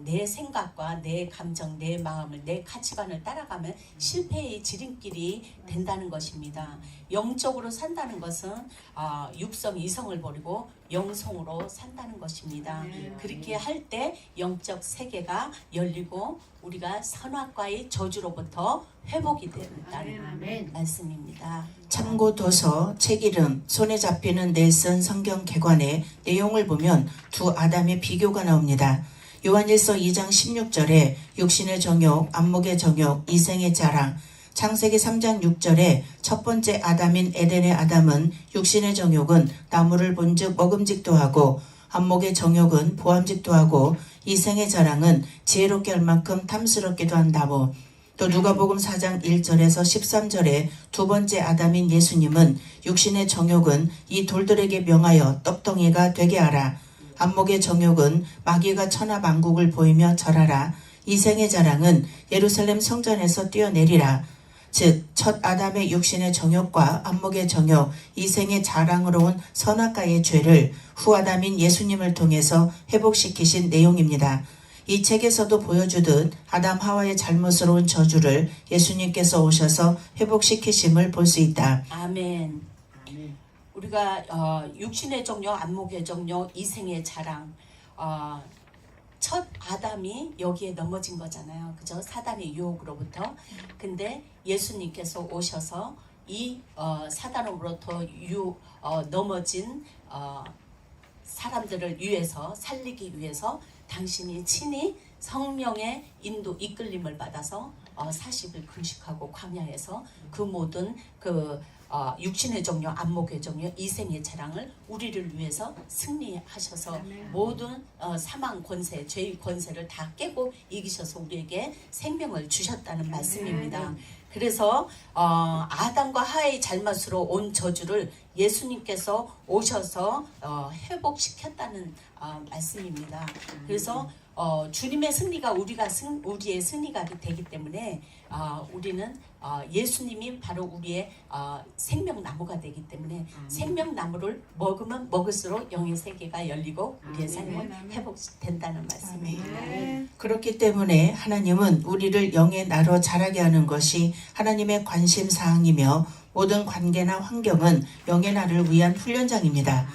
내 생각과 내 감정, 내 마음을, 내 가치관을 따라가면 실패의 지름길이 된다는 것입니다. 영적으로 산다는 것은 육성, 이성을 버리고 영성으로 산다는 것입니다. 그렇게 할 때 영적 세계가 열리고 우리가 선악과의 저주로부터 회복이 된다는 말씀입니다. 참고 도서 책 이름 손에 잡히는 내 쓴 성경 개관의 내용을 보면 두 아담의 비교가 나옵니다. 요한일서 2장 16절에 육신의 정욕, 안목의 정욕, 이생의 자랑, 창세기 3장 6절에 첫 번째 아담인 에덴의 아담은 육신의 정욕은 나무를 본즉 먹음직도 하고 안목의 정욕은 보암직도 하고 이생의 자랑은 지혜롭게 할 만큼 탐스럽기도 한 나무. 또 누가복음 4장 1절에서 13절에 두 번째 아담인 예수님은 육신의 정욕은 이 돌들에게 명하여 떡덩이가 되게 하라. 안목의 정욕은 마귀가 천하만국을 보이며 절하라. 이생의 자랑은 예루살렘 성전에서 뛰어내리라. 즉 첫 아담의 육신의 정욕과 안목의 정욕, 이생의 자랑으로 온 선악과의 죄를 후 아담인 예수님을 통해서 회복시키신 내용입니다. 이 책에서도 보여주듯 아담 하와의 잘못으로 온 저주를 예수님께서 오셔서 회복시키심을 볼 수 있다. 아멘. 우리가 육신의 정욕, 안목의 정욕, 이생의 자랑, 첫 아담이 여기에 넘어진 거잖아요. 그죠? 사단의 유혹으로부터. 근데 예수님께서 오셔서 이 사단으로부터 넘어진 사람들을 위해서 살리기 위해서 당신이 친히 성령의 인도 이끌림을 받아서 40일 금식하고 광야에서 그 모든 육신의 정욕, 안목의 정욕, 이생의 자랑을 우리를 위해서 승리하셔서 모든 사망 권세, 죄의 권세를 다 깨고 이기셔서 우리에게 생명을 주셨다는 말씀입니다. 그래서 아담과 하와의 잘못으로 온 저주를 예수님께서 오셔서 회복시켰다는 말씀입니다. 그래서 주님의 승리가 우리의 승리가 되기 때문에 우리는 예수님이 바로 우리의 생명나무가 되기 때문에 생명나무를 먹으면 먹을수록 영의 세계가 열리고 우리의 삶은 회복된다는 말씀입니다. 그렇기 때문에 하나님은 우리를 영의 나로 자라게 하는 것이 하나님의 관심사항이며 모든 관계나 환경은 영의 나를 위한 훈련장입니다.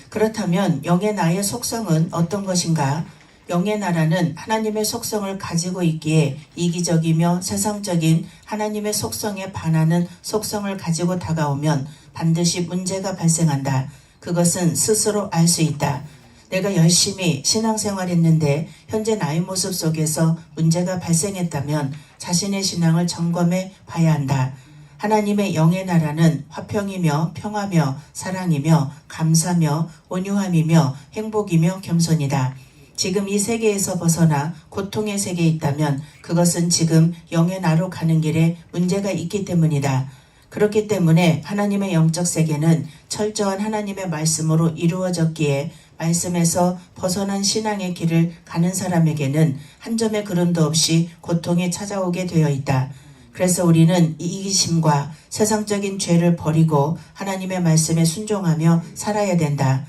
그렇다면 영의 나의 속성은 어떤 것인가? 영의 나라는 하나님의 속성을 가지고 있기에 이기적이며 세상적인 하나님의 속성에 반하는 속성을 가지고 다가오면 반드시 문제가 발생한다. 그것은 스스로 알 수 있다. 내가 열심히 신앙생활했는데 현재 나의 모습 속에서 문제가 발생했다면 자신의 신앙을 점검해 봐야 한다. 하나님의 영의 나라는 화평이며 평화며 사랑이며 감사며 온유함이며 행복이며 겸손이다. 지금 이 세계에서 벗어나 고통의 세계에 있다면 그것은 지금 영의 나로 가는 길에 문제가 있기 때문이다. 그렇기 때문에 하나님의 영적 세계는 철저한 하나님의 말씀으로 이루어졌기에 말씀에서 벗어난 신앙의 길을 가는 사람에게는 한 점의 그름도 없이 고통이 찾아오게 되어 있다. 그래서 우리는 이기심과 세상적인 죄를 버리고 하나님의 말씀에 순종하며 살아야 된다.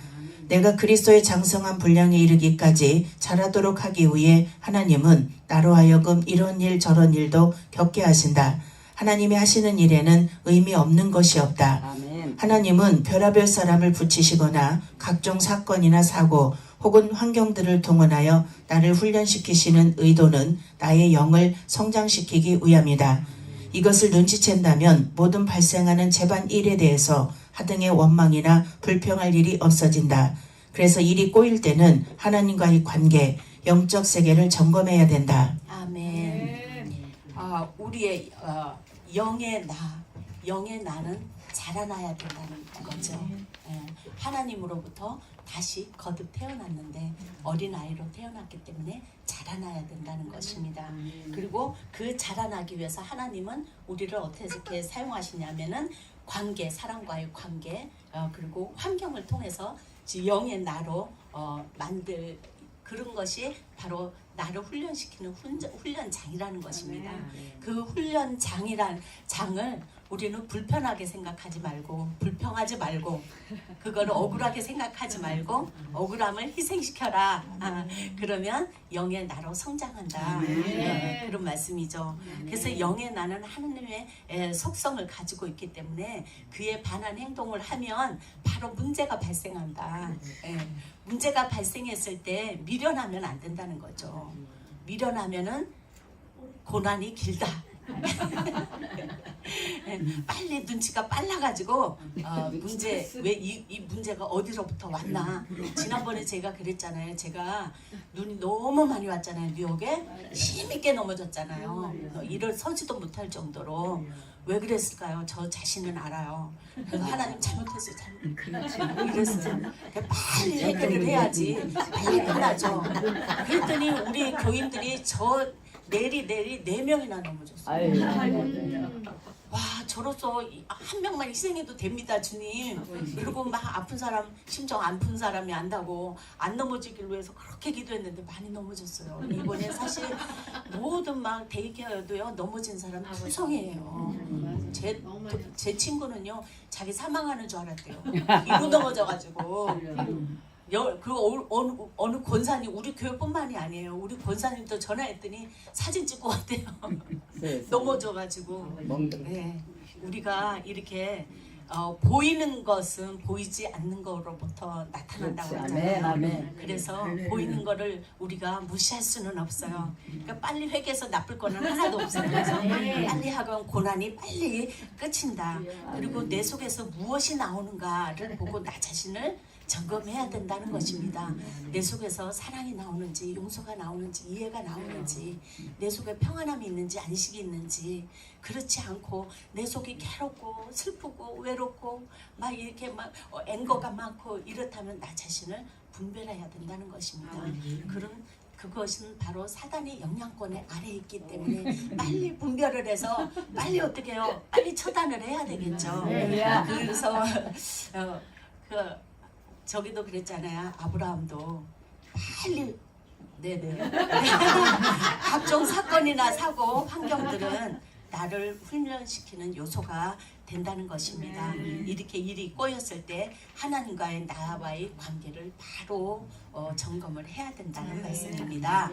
내가 그리스도의 장성한 분량에 이르기까지 자라도록 하기 위해 하나님은 나로 하여금 이런 일 저런 일도 겪게 하신다. 하나님이 하시는 일에는 의미 없는 것이 없다. 아멘. 하나님은 별하별 사람을 붙이시거나 각종 사건이나 사고 혹은 환경들을 동원하여 나를 훈련시키시는 의도는 나의 영을 성장시키기 위함이다. 이것을 눈치챈다면 모든 발생하는 재반 일에 대해서 하등의 원망이나 불평할 일이 없어진다. 그래서 일이 꼬일 때는 하나님과의 관계, 영적 세계를 점검해야 된다. 아멘. 우리의 영의 나는 자라나야 된다는 거죠. 하나님으로부터 다시 거듭 태어났는데 어린아이로 태어났기 때문에 자라나야 된다는 것입니다. 그리고 그 자라나기 위해서 하나님은 우리를 어떻게 사용하시냐면은 관계, 사람과의 관계, 그리고 환경을 통해서 영의 나로 만들 그런 것이 바로 바로 나를 훈련시키는 훈련장이라는 것입니다. 그 훈련장이란 장을 우리는 불편하게 생각하지 말고 불평하지 말고 그거를 억울하게 생각하지 말고 억울함을 희생시켜라. 그러면 영의 나로 성장한다. 그런 말씀이죠. 그래서 영의 나는 하느님의 속성을 가지고 있기 때문에 그에 반한 행동을 하면 바로 문제가 발생한다. 문제가 발생했을 때 미련하면 안 된다는 거죠. 미련하면은 고난이 길다. 빨리 눈치가 빨라가지고 문제 왜 이 문제가 어디로부터 왔나. 지난번에 제가 그랬잖아요. 제가 눈이 너무 많이 왔잖아요. 뉴욕에 힘있게 넘어졌잖아요. 일어서지도 못할 정도로. 왜 그랬을까요? 저 자신은 알아요. 하나님 잘못했어요. 이랬어요. 빨리 해결을 해야지. 빨리 끝나죠. 그랬더니 우리 교인들이 저 내리 4명이나 넘어졌어요. 와, 저로서 한 명만 희생해도 됩니다, 주님. 그리고 막 아픈 사람, 심정 안 푼 사람이 안다고 안 넘어지길 위해서 그렇게 기도했는데 많이 넘어졌어요. 이번에 사실 모든 막 데이케어도요 넘어진 사람 투성이에요. 제 친구는요 자기 사망하는 줄 알았대요. 이로 넘어져가지고. 어느 권사님 우리 교회뿐만이 아니에요. 우리 권사님도 전화했더니 사진 찍고 왔대요. 넘어져가지고. 네, 우리가 이렇게 보이는 것은 보이지 않는 거로부터 나타난다고 하잖아요. 그래서 보이는 거를 우리가 무시할 수는 없어요. 그러니까 빨리 회개해서 나쁠 거는 하나도 없어요. 그래서 빨리 하면 고난이 빨리 끝인다. 그리고 내 속에서 무엇이 나오는가를 보고 나 자신을 점검해야 된다는 것입니다. 내 속에서 사랑이 나오는지 용서가 나오는지 이해가 나오는지 내 속에 평안함이 있는지 안식이 있는지 그렇지 않고 내 속이 괴롭고 슬프고 외롭고 막 이렇게 막 앵거가 많고 이렇다면 나 자신을 분별해야 된다는 것입니다. 그것은 바로 사단의 영향권에 아래에 있기 때문에 빨리 분별을 해서 빨리 어떻게 해요? 빨리 처단을 해야 되겠죠. 그래서 저기도 그랬잖아요. 아브라함도 빨리 각종 사건이나 사고 환경들은 나를 훈련시키는 요소가 된다는 것입니다. 이렇게 일이 꼬였을 때 하나님과의 나와의 관계를 바로 점검을 해야 된다는 말씀입니다.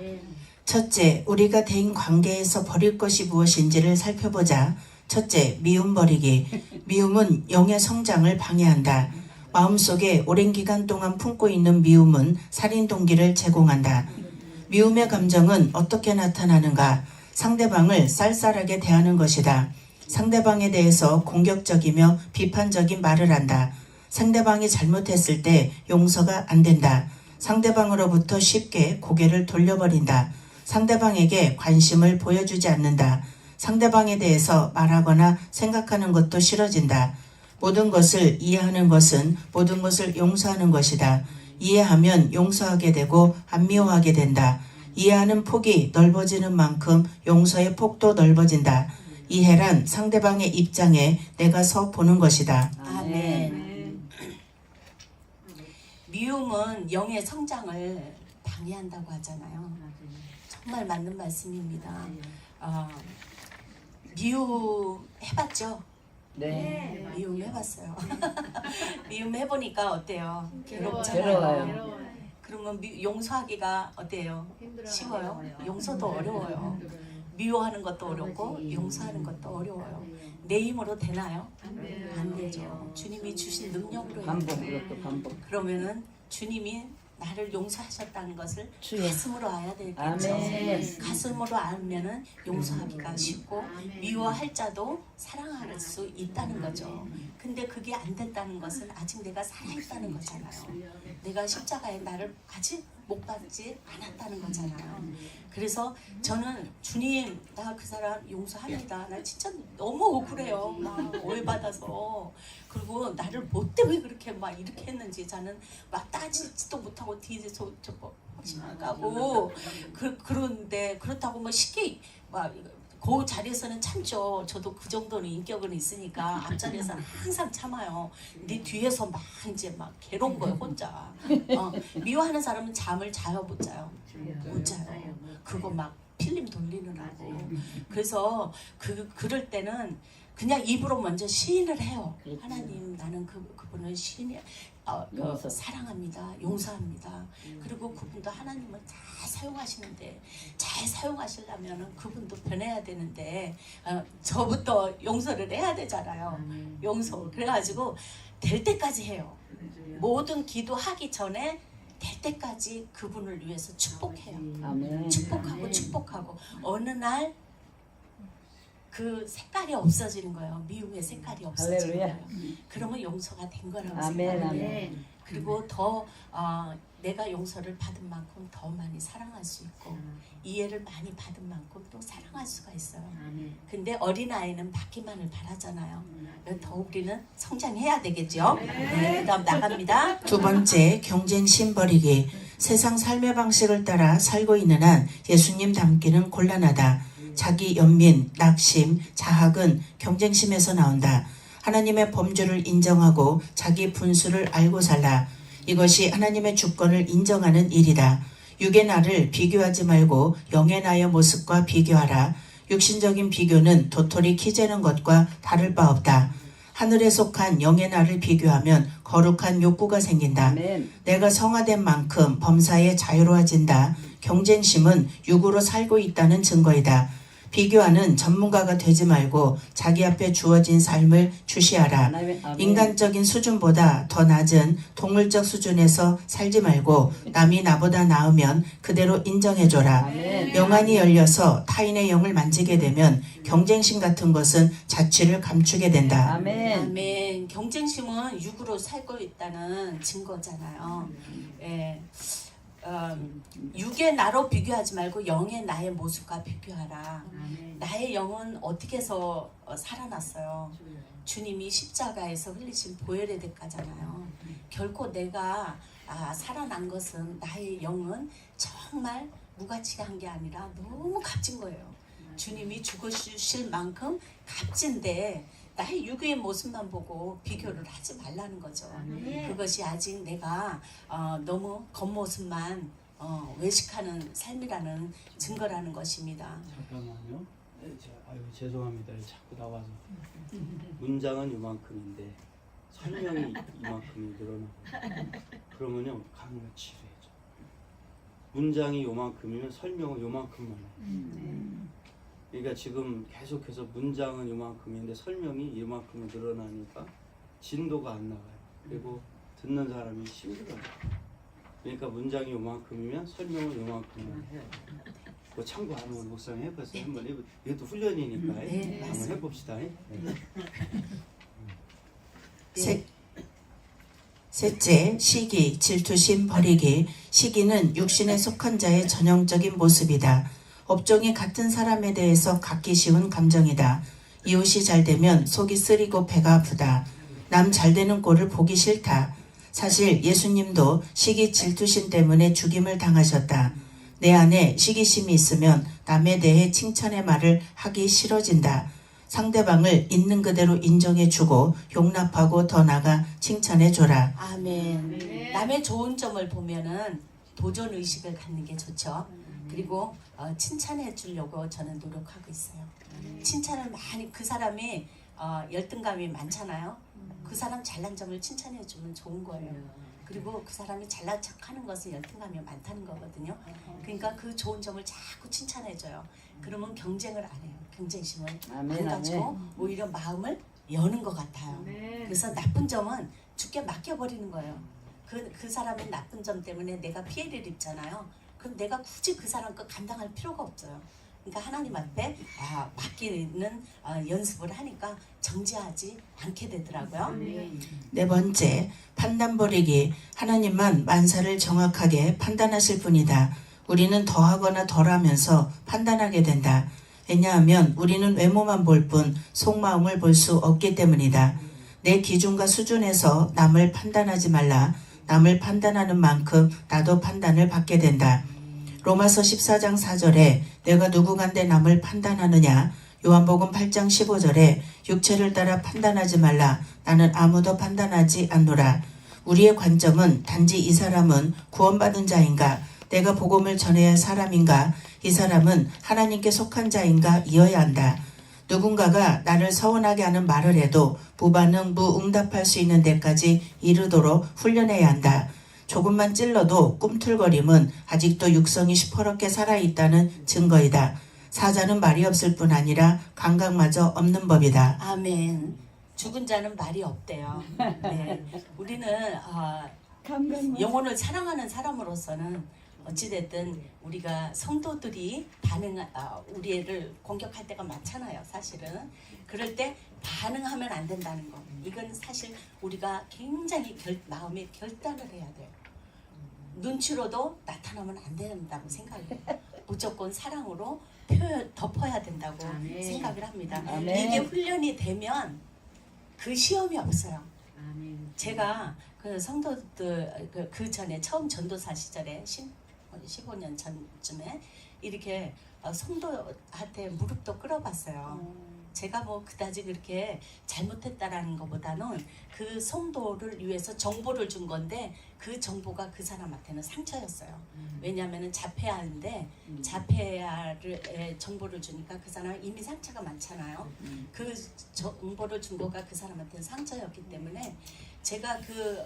첫째, 우리가 대인 관계에서 버릴 것이 무엇인지를 살펴보자. 첫째, 미움 버리기. 미움은 영의 성장을 방해한다. 마음속에 오랜 기간 동안 품고 있는 미움은 살인 동기를 제공한다. 미움의 감정은 어떻게 나타나는가? 상대방을 쌀쌀하게 대하는 것이다. 상대방에 대해서 공격적이며 비판적인 말을 한다. 상대방이 잘못했을 때 용서가 안 된다. 상대방으로부터 쉽게 고개를 돌려버린다. 상대방에게 관심을 보여주지 않는다. 상대방에 대해서 말하거나 생각하는 것도 싫어진다. 모든 것을 이해하는 것은 모든 것을 용서하는 것이다. 이해하면 용서하게 되고 안 미워하게 된다. 이해하는 폭이 넓어지는 만큼 용서의 폭도 넓어진다. 이해란 상대방의 입장에 내가 서 보는 것이다. 아멘. 미움은 영의 성장을 방해한다고 하잖아요. 정말 맞는 말씀입니다. 미움 해봤죠? 네. 미움 해봤어요. 미움 해보니까 어때요? 괴로워요. 그러면 용서하기가 어때요? 쉬워요? 용서도 어려워요. 미워하는 것도 어렵고 용서하는 것도 어려워요. 내 힘으로 되나요? 안 되죠. 주님이 주신 능력으로 해야 돼요. 그러면은 주님이 나를 용서하셨다는 것을 가슴으로 알아야 되겠죠. 아멘. 가슴으로 알면은 용서하기가 쉽고 미워할 자도 사랑할 수 있다는 거죠. 근데 그게 안 된다는 것은 아직 내가 살아있다는 거잖아요. 내가 십자가에 나를 아직 못 받지 않았다는 거잖아요. 그래서 저는 주님 나 그 사람 용서합니다. 나 진짜 너무 억울해요. 막 오해받아서. 그리고 나를 못돼 왜 그렇게 막 이렇게 했는지 저는 막 따지지도 못하고 뒤에서 확신하고 그런데 그렇다고 뭐 쉽게 막 그 자리에서는 참죠. 저도 그 정도는 인격은 있으니까 앞자리에서는 항상 참아요. 근데 뒤에서 막 이제 막 괴로운 거예요 혼자. 미워하는 사람은 잠을 자요 못 자요? 못 자요. 그거 막 필름 돌리느라고. 그래서 그럴 때는 그냥 입으로 먼저 시인을 해요. 그렇죠. 하나님, 나는 그분을 용서. 사랑합니다. 용서합니다. 그리고 그분도 하나님을 잘 사용하시는데, 잘 사용하시려면 그분도 변해야 되는데 저부터 용서를 해야 되잖아요. 용서. 그래가지고 될 때까지 해요. 모든 기도하기 전에 될 때까지 그분을 위해서 축복해요. 아멘. 축복하고 어느 날 그 색깔이 없어지는 거예요. 미움의 색깔이 없어지는 할렐루야. 거예요. 그러면 용서가 된 거라고 아멘. 생각해요. 아멘. 그리고 더 내가 용서를 받은 만큼 더 많이 사랑할 수 있고 이해를 많이 받은 만큼 또 사랑할 수가 있어요. 근데 어린아이는 받기만을 바라잖아요. 더 우리는 성장해야 되겠죠. 네, 그다음 나갑니다. 두 번째, 경쟁심 버리기. 세상 삶의 방식을 따라 살고 있는 한 예수님 닮기는 곤란하다. 자기 연민, 낙심, 자학은 경쟁심에서 나온다. 하나님의 범주를 인정하고 자기 분수를 알고 살라. 이것이 하나님의 주권을 인정하는 일이다. 육의 나를 비교하지 말고 영의 나의 모습과 비교하라. 육신적인 비교는 도토리 키 재는 것과 다를 바 없다. 하늘에 속한 영의 나를 비교하면 거룩한 욕구가 생긴다. 아멘. 내가 성화된 만큼 범사에 자유로워진다. 경쟁심은 육으로 살고 있다는 증거이다. 비교하는 전문가가 되지 말고 자기 앞에 주어진 삶을 주시하라. 아멘. 인간적인 수준보다 더 낮은 동물적 수준에서 살지 말고 남이 나보다 나으면 그대로 인정해줘라. 아멘. 명안이 열려서 타인의 영을 만지게 되면 경쟁심 같은 것은 자취를 감추게 된다. 아멘. 아멘. 경쟁심은 육으로 살고 있다는 증거잖아요. 예. 육의 나로 비교하지 말고 영의 나의 모습과 비교하라. 나의 영은 어떻게 해서 살아났어요? 주님이 십자가에서 흘리신 보혈의 대가잖아요. 결코 내가 살아난 것은 나의 영은 정말 무가치가 한 게 아니라 너무 값진 거예요. 주님이 죽으실 만큼 값진데 나의 육의 모습만 보고 비교를 하지 말라는 거죠. 그것이 아직 내가 너무 겉모습만 외식하는 삶이라는 증거라는 것입니다. 잠깐만요. 아유 죄송합니다. 자꾸 나와서 문장은 이만큼인데 설명이 이만큼이 늘어나고 그러면요 강을 치료해줘. 문장이 요만큼이면 설명은 요만큼만 해. 그러니까 지금 계속해서 문장은 요만큼인데 설명이 이만큼이 늘어나니까 진도가 안 나가요. 그리고 듣는 사람이 힘들어요. 그러니까 문장이 요만큼이면 설명은 요만큼만 해요. 뭐 참고 안 하면 목사님 해보세요. 한번 해보. 이것도 훈련이니까 네, 한번 맞습니다. 해봅시다. 셋째, 시기, 질투심 버리기. 시기는 육신에 속한 자의 전형적인 모습이다. 업종이 같은 사람에 대해서 갖기 쉬운 감정이다. 이웃이 잘 되면 속이 쓰리고 배가 아프다. 남 잘 되는 꼴을 보기 싫다. 사실 예수님도 시기 질투심 때문에 죽임을 당하셨다. 내 안에 시기심이 있으면 남에 대해 칭찬의 말을 하기 싫어진다. 상대방을 있는 그대로 인정해주고 용납하고 더 나아가 칭찬해줘라. 아멘. 남의 좋은 점을 보면은 도전 의식을 갖는 게 좋죠. 그리고 칭찬해 주려고 저는 노력하고 있어요. 칭찬을 많이, 그 사람이 열등감이 많잖아요. 그 사람 잘난 점을 칭찬해 주면 좋은 거예요. 그리고 그 사람이 잘난 척하는 것은 열등감이 많다는 거거든요. 그러니까 그 좋은 점을 자꾸 칭찬해 줘요. 그러면 경쟁을 안 해요. 경쟁심을 아멘, 안 가지고 아멘. 오히려 마음을 여는 것 같아요. 그래서 나쁜 점은 죽게 맡겨버리는 거예요. 그 사람의 나쁜 점 때문에 내가 피해를 입잖아요. 그럼 내가 굳이 그 사람 거 감당할 필요가 없어요. 그러니까 하나님 앞에 맡기는 연습을 하니까 정지하지 않게 되더라고요. 네 번째, 판단 버리기. 하나님만 만사를 정확하게 판단하실 분이다. 우리는 더하거나 덜하면서 판단하게 된다. 왜냐하면 우리는 외모만 볼 뿐 속마음을 볼 수 없기 때문이다. 내 기준과 수준에서 남을 판단하지 말라. 남을 판단하는 만큼 나도 판단을 받게 된다. 로마서 14장 4절에 내가 누구간데 남을 판단하느냐. 요한복음 8장 15절에 육체를 따라 판단하지 말라. 나는 아무도 판단하지 않노라. 우리의 관점은 단지 이 사람은 구원받은 자인가, 내가 복음을 전해야 할 사람인가? 이 사람은 하나님께 속한 자인가? 이어야 한다. 누군가가 나를 서운하게 하는 말을 해도 무반응 무응답할 수 있는 데까지 이르도록 훈련해야 한다. 조금만 찔러도 꿈틀거림은 아직도 육성이 시퍼렇게 살아있다는 증거이다. 사자는 말이 없을 뿐 아니라 감각마저 없는 법이다. 아멘. 죽은 자는 말이 없대요. 네. 우리는 영혼을 사랑하는 사람으로서는 어찌됐든 우리가 성도들이 우리를 공격할 때가 많잖아요. 사실은. 그럴 때 반응하면 안 된다는 거. 이건 사실 우리가 굉장히 마음에 결단을 해야 돼요. 눈치로도 나타나면 안 된다고 생각해요. 무조건 사랑으로 덮어야 된다고 아멘. 생각을 합니다. 아멘. 이게 훈련이 되면 그 시험이 없어요. 아멘. 제가 그 성도들 그 전에 처음 전도사 시절에 15년 전쯤에 이렇게 성도한테 무릎도 꿇어봤어요. 제가 뭐 그다지 그렇게 잘못했다라는 것보다는 그 성도를 위해서 정보를 준 건데 그 정보가 그 사람한테는 상처였어요. 왜냐하면 자폐아인데 자폐아를 정보를 주니까 그 사람 이미 상처가 많잖아요. 그 정보를 준 거가 그 사람한테는 상처였기 때문에 제가 그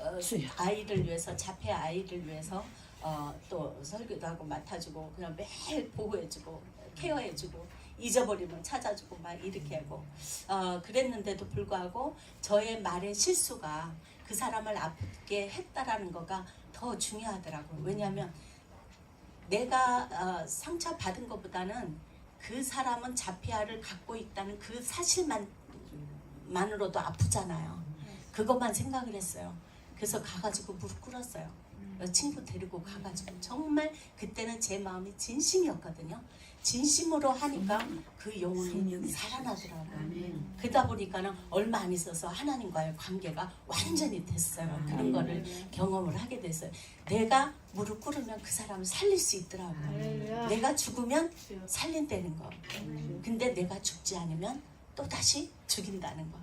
아이를 위해서 자폐 아이를 위해서 또 설교도 하고 맡아주고 그냥 매일 보호해주고 케어해주고 잊어버리면 찾아주고 막 이렇게 하고 그랬는데도 불구하고 저의 말의 실수가 그 사람을 아프게 했다라는 거가 더 중요하더라고요. 왜냐하면 내가 상처받은 것보다는 그 사람은 자폐아를 갖고 있다는 그 사실만으로도 아프잖아요. 그것만 생각을 했어요. 그래서 가가지고 무릎 꿇었어요. 친구 데리고 가가지고 정말 그때는 제 마음이 진심이었거든요. 진심으로 하니까 그 영혼이 살아나더라고요. 그러다 보니까는 얼마 안 있어서 하나님과의 관계가 완전히 됐어요. 그런 거를 경험을 하게 됐어요. 내가 무릎 꿇으면 그 사람을 살릴 수 있더라고요. 내가 죽으면 살린다는 거. 근데 내가 죽지 않으면 또 다시 죽인다는 거.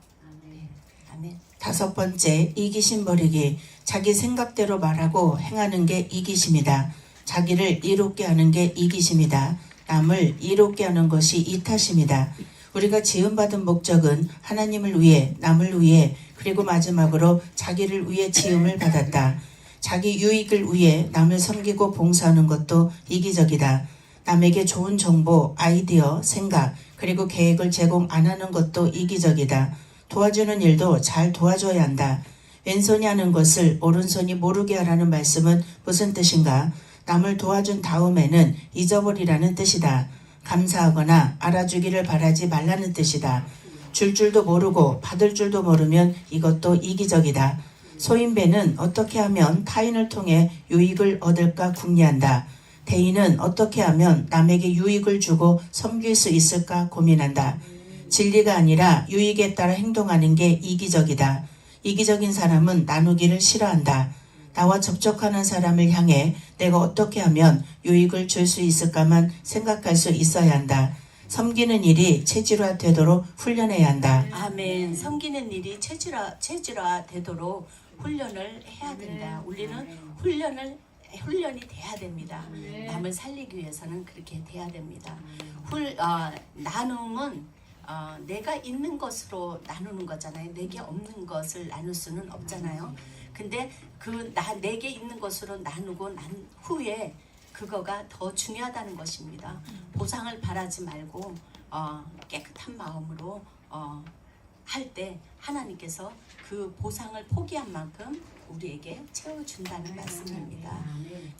아멘. 5번째, 이기심 버리기. 자기 생각대로 말하고 행하는 게 이기심이다. 자기를 이롭게 하는 게 이기심이다. 남을 이롭게 하는 것이 이타심이다. 우리가 지음받은 목적은 하나님을 위해, 남을 위해, 그리고 마지막으로 자기를 위해 지음을 받았다. 자기 유익을 위해 남을 섬기고 봉사하는 것도 이기적이다. 남에게 좋은 정보, 아이디어, 생각, 그리고 계획을 제공 안 하는 것도 이기적이다. 도와주는 일도 잘 도와줘야 한다. 왼손이 하는 것을 오른손이 모르게 하라는 말씀은 무슨 뜻인가? 남을 도와준 다음에는 잊어버리라는 뜻이다. 감사하거나 알아주기를 바라지 말라는 뜻이다. 줄 줄도 모르고 받을 줄도 모르면 이것도 이기적이다. 소인배는 어떻게 하면 타인을 통해 유익을 얻을까 궁리한다. 대인은 어떻게 하면 남에게 유익을 주고 섬길 수 있을까 고민한다. 진리가 아니라 유익에 따라 행동하는 게 이기적이다. 이기적인 사람은 나누기를 싫어한다. 나와 접촉하는 사람을 향해 내가 어떻게 하면 유익을 줄 수 있을까만 생각할 수 있어야 한다. 섬기는 일이 체질화 되도록 훈련해야 한다. 아멘. 섬기는 일이 체질화 되도록 훈련을 해야 된다. 우리는 훈련이 돼야 됩니다. 남을 살리기 위해서는 그렇게 돼야 됩니다. 나눔은 내가 있는 것으로 나누는 거잖아요. 내게 없는 것을 나눌 수는 없잖아요. 근데 내게 있는 것으로 나누고 난 후에 그거가 더 중요하다는 것입니다. 보상을 바라지 말고 깨끗한 마음으로 할 때 하나님께서 그 보상을 포기한 만큼 우리에게 채워준다는 말씀입니다.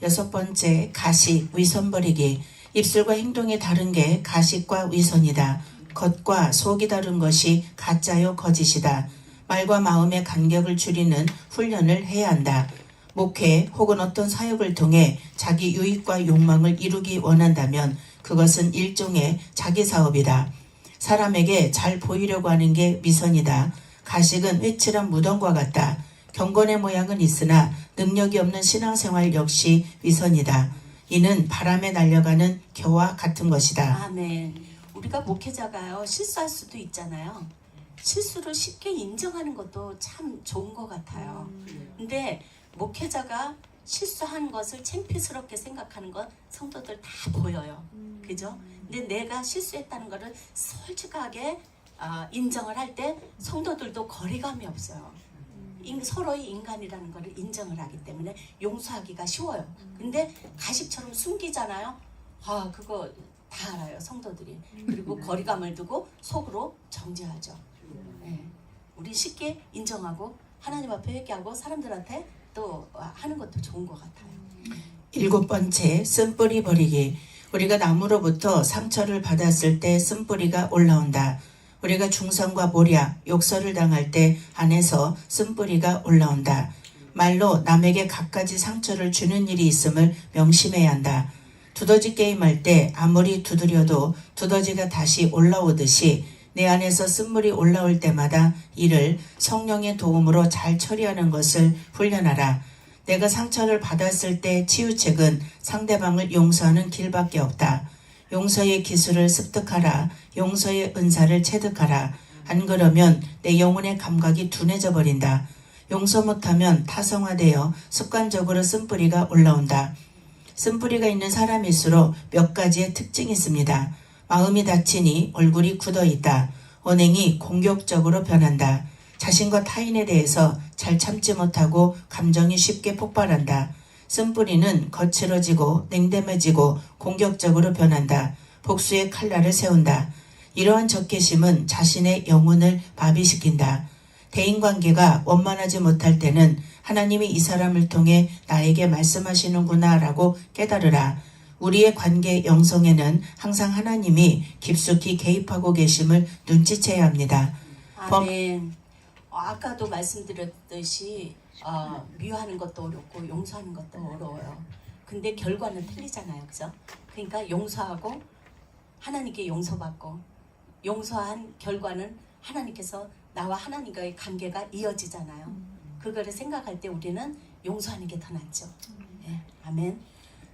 6번째, 가식, 위선 버리기. 입술과 행동이 다른 게 가식과 위선이다. 겉과 속이 다른 것이 가짜요 거짓이다. 말과 마음의 간격을 줄이는 훈련을 해야 한다. 목회 혹은 어떤 사역을 통해 자기 유익과 욕망을 이루기 원한다면 그것은 일종의 자기 사업이다. 사람에게 잘 보이려고 하는 게 위선이다. 가식은 회칠한 무덤과 같다. 경건의 모양은 있으나 능력이 없는 신앙생활 역시 위선이다. 이는 바람에 날려가는 겨와 같은 것이다. 아멘. 우리가 목회자가요 실수할 수도 있잖아요. 실수를 쉽게 인정하는 것도 참 좋은 것 같아요. 근데 목회자가 실수한 것을 창피스럽게 생각하는 건 성도들 다 보여요. 그죠? 근데 내가 실수했다는 것을 솔직하게 인정을 할 때 성도들도 거리감이 없어요. 서로의 인간이라는 것을 인정을 하기 때문에 용서하기가 쉬워요. 근데 가식처럼 숨기잖아요. 그거 다 알아요, 성도들이. 그리고 거리감을 두고 속으로 정죄하죠. 네. 우리 쉽게 인정하고 하나님 앞에 회개하고 사람들한테 또 하는 것도 좋은 것 같아요. 7번째, 쓴뿌리 버리기. 우리가 나무로부터 상처를 받았을 때 쓴뿌리가 올라온다. 우리가 중상과 모략, 욕설을 당할 때 안에서 쓴뿌리가 올라온다. 말로 남에게 갖가지 상처를 주는 일이 있음을 명심해야 한다. 두더지 게임할 때 아무리 두드려도 두더지가 다시 올라오듯이 내 안에서 쓴물이 올라올 때마다 이를 성령의 도움으로 잘 처리하는 것을 훈련하라. 내가 상처를 받았을 때 치유책은 상대방을 용서하는 길밖에 없다. 용서의 기술을 습득하라. 용서의 은사를 체득하라. 안 그러면 내 영혼의 감각이 둔해져 버린다. 용서 못하면 타성화되어 습관적으로 쓴뿌리가 올라온다. 쓴뿌리가 있는 사람일수록 몇 가지의 특징이 있습니다. 마음이 다치니 얼굴이 굳어있다. 언행이 공격적으로 변한다. 자신과 타인에 대해서 잘 참지 못하고 감정이 쉽게 폭발한다. 쓴뿌리는 거칠어지고 냉담해지고 공격적으로 변한다. 복수의 칼날을 세운다. 이러한 적개심은 자신의 영혼을 마비시킨다. 대인관계가 원만하지 못할 때는 하나님이 이 사람을 통해 나에게 말씀하시는구나 라고 깨달으라. 우리의 관계 영성에는 항상 하나님이 깊숙이 개입하고 계심을 눈치채야 합니다. 아멘. 아까도 말씀드렸듯이 미워하는 것도 어렵고 용서하는 것도 어려워요. 근데 결과는 틀리잖아요. 그죠? 그러니까 용서하고 하나님께 용서받고 용서한 결과는 하나님께서 나와 하나님과의 관계가 이어지잖아요. 그거를 생각할 때 우리는 용서하는 게 더 낫죠. 네. 아멘.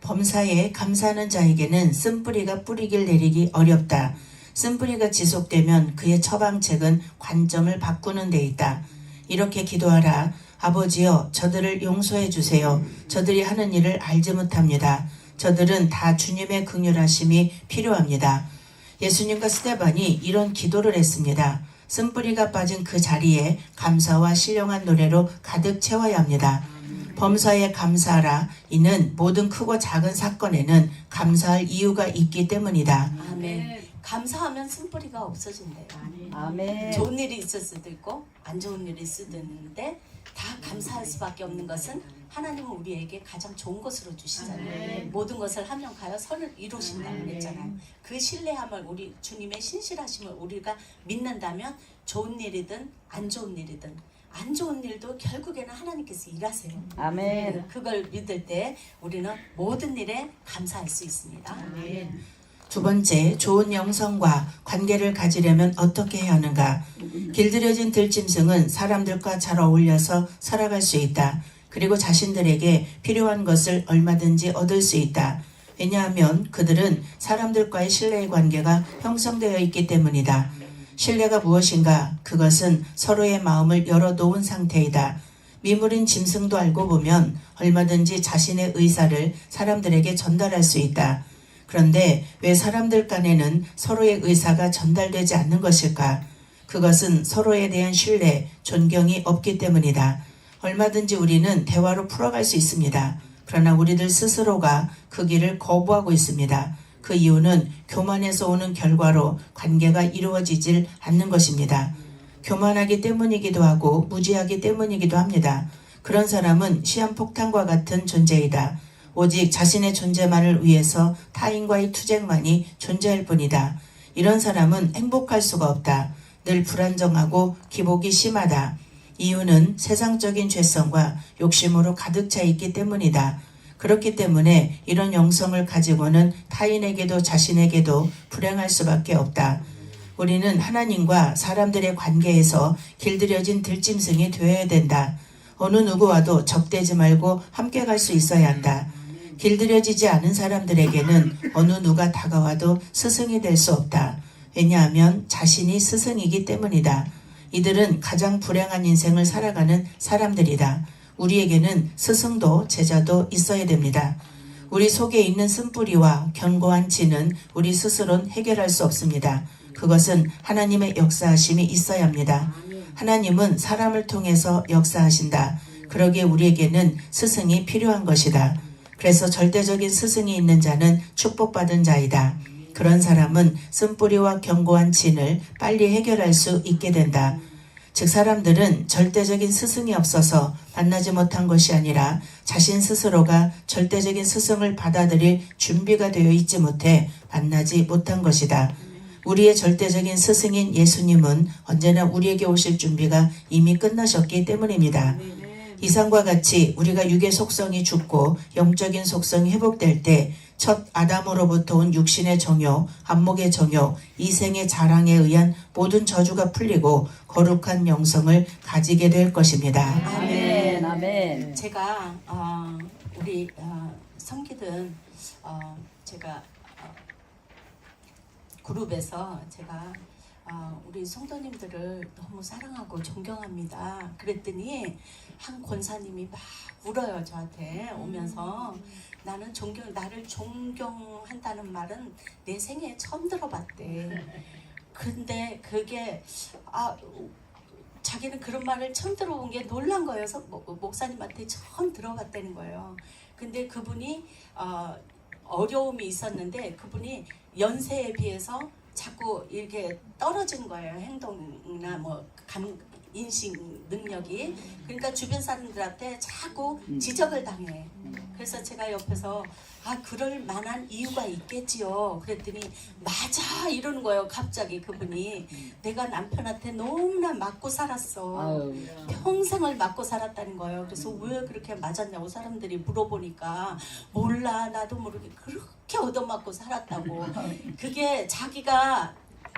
범사에 감사하는 자에게는 쓴뿌리가 뿌리길 내리기 어렵다. 쓴뿌리가 지속되면 그의 처방책은 관점을 바꾸는 데 있다. 이렇게 기도하라. 아버지여, 저들을 용서해 주세요. 저들이 하는 일을 알지 못합니다. 저들은 다 주님의 긍휼하심이 필요합니다. 예수님과 스데반이 이런 기도를 했습니다. 쓴뿌리가 빠진 그 자리에 감사와 신령한 노래로 가득 채워야 합니다. 범사에 감사하라. 이는 모든 크고 작은 사건에는 감사할 이유가 있기 때문이다. 아멘. 감사하면 쓴뿌리가 없어진대요. 아멘. 좋은 일이 있을 수도 있고 안 좋은 일이 있을 수도 있는데 다 감사할 수밖에 없는 것은 하나님은 우리에게 가장 좋은 것으로 주시잖아요. 모든 것을 하면 가요 선을 이루신다고 그랬잖아요. 그 신뢰함을 우리 주님의 신실하심을 우리가 믿는다면 좋은 일이든 안 좋은 일이든 안 좋은 일도 결국에는 하나님께서 일하세요. 아멘. 그걸 믿을 때 우리는 모든 일에 감사할 수 있습니다. 두 번째, 좋은 영성과 관계를 가지려면 어떻게 해야 하는가? 길들여진 들짐승은 사람들과 잘 어울려서 살아갈 수 있다. 그리고 자신들에게 필요한 것을 얼마든지 얻을 수 있다. 왜냐하면 그들은 사람들과의 신뢰의 관계가 형성되어 있기 때문이다. 신뢰가 무엇인가? 그것은 서로의 마음을 열어놓은 상태이다. 미물인 짐승도 알고 보면 얼마든지 자신의 의사를 사람들에게 전달할 수 있다. 그런데 왜 사람들 간에는 서로의 의사가 전달되지 않는 것일까? 그것은 서로에 대한 신뢰, 존경이 없기 때문이다. 얼마든지 우리는 대화로 풀어갈 수 있습니다. 그러나 우리들 스스로가 그 길을 거부하고 있습니다. 그 이유는 교만에서 오는 결과로 관계가 이루어지질 않는 것입니다. 교만하기 때문이기도 하고 무지하기 때문이기도 합니다. 그런 사람은 시한폭탄과 같은 존재이다. 오직 자신의 존재만을 위해서 타인과의 투쟁만이 존재할 뿐이다. 이런 사람은 행복할 수가 없다. 늘 불안정하고 기복이 심하다. 이유는 세상적인 죄성과 욕심으로 가득 차 있기 때문이다. 그렇기 때문에 이런 영성을 가지고는 타인에게도 자신에게도 불행할 수밖에 없다. 우리는 하나님과 사람들의 관계에서 길들여진 들짐승이 되어야 된다. 어느 누구와도 적대지 말고 함께 갈 수 있어야 한다. 길들여지지 않은 사람들에게는 어느 누가 다가와도 스승이 될 수 없다. 왜냐하면 자신이 스승이기 때문이다. 이들은 가장 불행한 인생을 살아가는 사람들이다. 우리에게는 스승도 제자도 있어야 됩니다. 우리 속에 있는 쓴뿌리와 견고한 진은 우리 스스로는 해결할 수 없습니다. 그것은 하나님의 역사하심이 있어야 합니다. 하나님은 사람을 통해서 역사하신다. 그러기에 우리에게는 스승이 필요한 것이다. 그래서 절대적인 스승이 있는 자는 축복받은 자이다. 그런 사람은 쓴뿌리와 견고한 진을 빨리 해결할 수 있게 된다. 즉 사람들은 절대적인 스승이 없어서 만나지 못한 것이 아니라 자신 스스로가 절대적인 스승을 받아들일 준비가 되어 있지 못해 만나지 못한 것이다. 우리의 절대적인 스승인 예수님은 언제나 우리에게 오실 준비가 이미 끝나셨기 때문입니다. 이상과 같이 우리가 육의 속성이 죽고 영적인 속성이 회복될 때 첫 아담으로부터 온 육신의 정욕, 안목의 정욕, 이생의 자랑에 의한 모든 저주가 풀리고 거룩한 영성을 가지게 될 것입니다. 아멘. 아멘. 제가 우리 성기든 제가 그룹에서 제가 우리 성도님들을 너무 사랑하고 존경합니다. 그랬더니 한 권사님이 막 울어요. 저한테 오면서 나를 존경한다는 말은 내 생애에 처음 들어봤대. 근데 그게 자기는 그런 말을 처음 들어본 게 놀란 거예요. 목사님한테 처음 들어봤다는 거예요. 근데 그분이 어려움이 있었는데 그분이 연세에 비해서 자꾸 이렇게 떨어진 거예요. 행동이나 뭐 인식 능력이. 그러니까 주변 사람들한테 자꾸 지적을 당해. 그래서 제가 옆에서 그럴 만한 이유가 있겠지요. 그랬더니 맞아 이러는 거예요. 갑자기 그분이 내가 남편한테 너무나 맞고 살았어. 평생을 맞고 살았다는 거예요. 그래서 왜 그렇게 맞았냐고 사람들이 물어보니까 몰라 나도 모르게 그렇게 얻어맞고 살았다고. 그게 자기가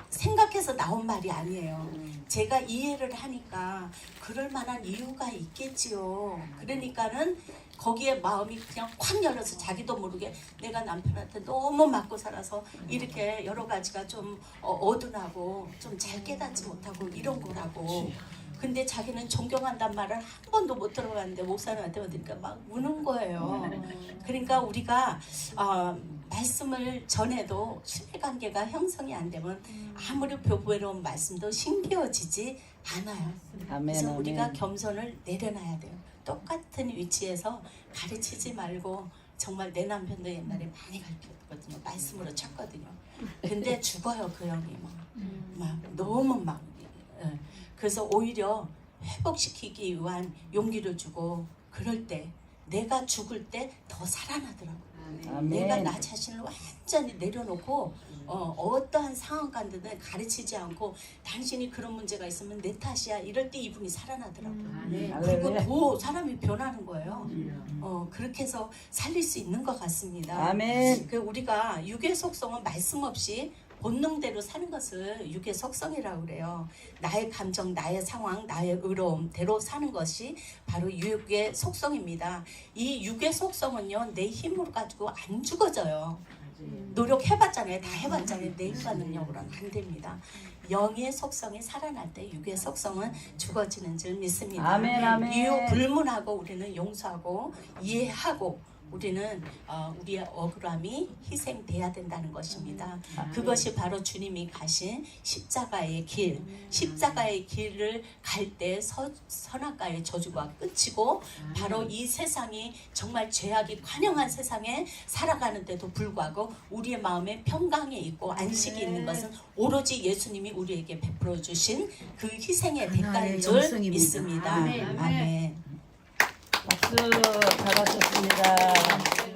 생각해서 나온 말이 아니에요. 제가 이해를 하니까 그럴 만한 이유가 있겠지요. 그러니까는 거기에 마음이 그냥 확 열려서 자기도 모르게 내가 남편한테 너무 맞고 살아서 이렇게 여러 가지가 좀 어둔하고 좀 잘 깨닫지 못하고 이런 거라고. 근데 자기는 존경한단 말을 한 번도 못 들어봤는데 목사님한테 들으니까 막 우는 거예요. 그러니까 우리가 말씀을 전해도 신뢰관계가 형성이 안 되면 아무리 교부해놓은 말씀도 신기해지지 않아요. 그래서 우리가 겸손을 내려놔야 돼요. 똑같은 위치에서 가르치지 말고 정말 내 남편도 옛날에 많이 가르쳤거든요. 말씀으로 쳤거든요. 근데 죽어요 그 형이 막 너무 막 그래서 오히려 회복시키기 위한 용기를 주고 그럴 때 내가 죽을 때 더 살아나더라고요. 아멘. 내가 나 자신을 완전히 내려놓고 어떠한 상황 가운데는 가르치지 않고 당신이 그런 문제가 있으면 내 탓이야 이럴 때 이분이 살아나더라고요. 그리고 더 사람이 변하는 거예요. 그렇게 해서 살릴 수 있는 것 같습니다. 아멘. 그 우리가 육의 속성은 말씀 없이 본능대로 사는 것을 육의 속성이라고 그래요. 나의 감정, 나의 상황, 나의 의로움대로 사는 것이 바로 육의 속성입니다. 이 육의 속성은요, 내 힘으로 가지고 안 죽어져요. 노력해봤잖아요. 다 해봤잖아요. 내 인간 능력으로는 안 됩니다. 영의 속성이 살아날 때 육의 속성은 죽어지는 줄 믿습니다. 아멘, 아멘. 이유 불문하고 우리는 용서하고 이해하고 우리는 우리의 억울함이 희생돼야 된다는 것입니다. 그것이 바로 주님이 가신 십자가의 길. 십자가의 길을 갈 때 선악과의 저주가 끝이고 바로 이 세상이 정말 죄악이 관영한 세상에 살아가는데도 불구하고 우리의 마음에 평강이 있고 안식이 있는 것은 오로지 예수님이 우리에게 베풀어 주신 그 희생의 대가인 줄 믿습니다. 아멘. 박수. 잘하셨습니다.